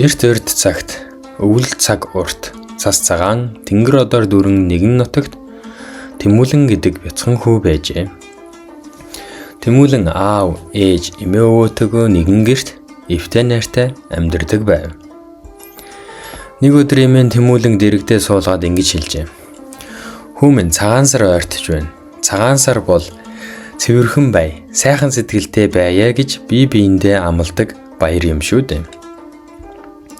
Эрт эрт цагт өвөл цаг урт цас цагаан тэнгэр одоор дүрэн нэгэн нутагт Тэмүүлэн гэдэг бяцхан хүү байжээ. Тэмүүлэн аав, ээж, эмээ өвөөтэйгөө нэгэн гэрт эвтэй найртай амьдардаг байв. Нэг өдөр эмээ Тэмүүлэн дэрэгдээ суулгаад ингэж хэлжээ. Хүү минь цагаан сар ойртож байна. Цагаан сар бол цэвэрхэн бай, сайхан сэтгэлтэй байя гэж бие биендээ амладаг баяр юм шүү дээ.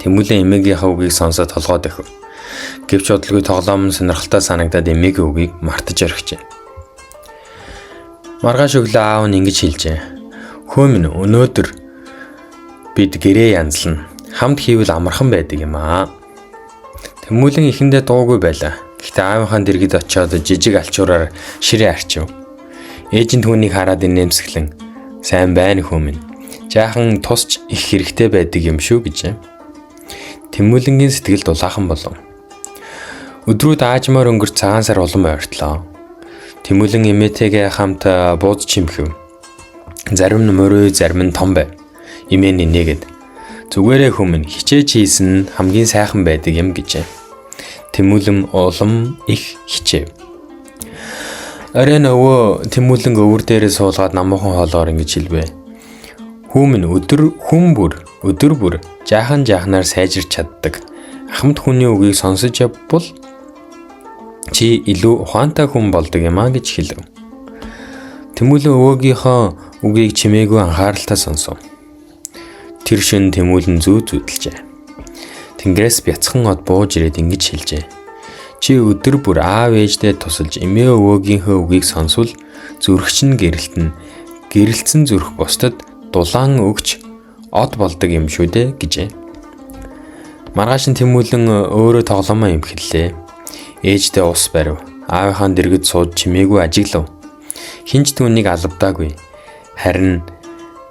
Тэмүүлэн эмээгийнхээ үгийг сонсоод толгойд өгөв. Гэвч бодлогын тоглоом нь сонирхолтой санагдаад эмээгийн үгийг мартаж орхижээ. Маргааш өглөө аав нь ингэж хэлжээ. Хөө минь өнөөдөр бид гэрээ янзлана. Хамт хийвэл амархан байдаг юм аа. Тэмүүлэн ихэндээ дуугүй байлаа. Гэхдээ аавынхаа дэргэд очиод жижиг алчуураар ширээ арчив. Ээж нь түүнийг хараад инээмсэглэн сайн байна хөө минь. Жаахан тусч их хэрэгтэй байдаг юм шүү гэжээ. Тэмүүлэнгийн сэтгэл дулаахан болов. Өдрүүд аажмаар өнгөрч цагаан сар улам ойртлоо. Тэмүүлэн эмээтэйгээ хамт бууз чимхэв. Зарим нь морой, зарим нь том байв. Эмээ нинээгээд зүгээрээ хүмүн хичээж хийсэн хамгийн сайхан байдаг юм гэжээ. Тэмүүлэн улам их хичээв. Оройн өвөө Тэмүүлэн өвөр дээрээ суулгаад намуухан хоолоор ингэж хэлвэ. Хүмүн өдөр бүр жааханаар сайжирч чаддаг. Ахмад хүний үгийг сонсож явбал чи илүү ухаантай хүн болдог юм а гэж хэлв. Тэмүүлэн өвөөгийнхөө үгийг чимээгүй анхааралтай сонсов. Тэр шөнө Тэмүүлэн зүүдэлжээ. Тэнгэрээс бяцхан од бууж ирээд ингэж хэлжээ. Чи өдөр бүр аав ээждээ тусалж эмээ өвөөгийнхөө үгийг сонсвол зүрх чинь гэрэлтэн. Гэрэлтсэн зүрх бусдад дулаан өгч од болдог юм шүү дээ гэжээ. Маргааш нь Тэмүүлэн өөрөө тоглоомоо эмхэллээ. Ээждээ ус барив. Аавынхаа дэргэд сууд чимээгүй ажиглав. Хинч түүнийг алавдаагүй. Харин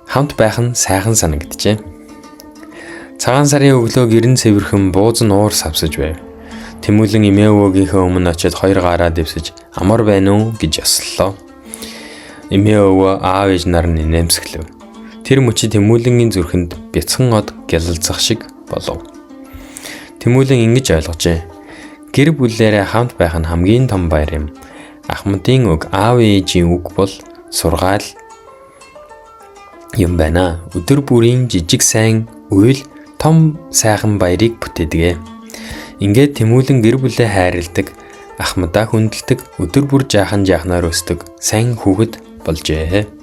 хамт байх нь сайхан санагджээ. Цагаан сарын өглөө гэрэн цэвэрхэн бууз нь уур савсаж байв. Тэмүүлэн эмээ өвөөгийнхөө өмнө очиод хоёр гараа дэвсэж амар байна уу гэж ёслолоо. Эмээ өвөө аав ээж нар нь нэмсгэлв. Тэр мөчид Тэмүүлэнгийн зүрхэнд бяцхан од гялалзах шиг болов. Тэмүүлэн ингэж ойлгожээ. Гэр бүлээрээ хамт байх нь хамгийн том баяр юм. Ахмадын үг, аав ээжийн үг бол сургаал юм байна. Өдөр бүрийн жижиг сайн үйл том сайхан баярыг бүтээдэг. Ингээд Тэмүүлэн гэр бүлээ хайрладаг, ахмадаа хүндэлдэг, өдөр бүр жааханаар өсдөг сайн хүүхэд болжээ.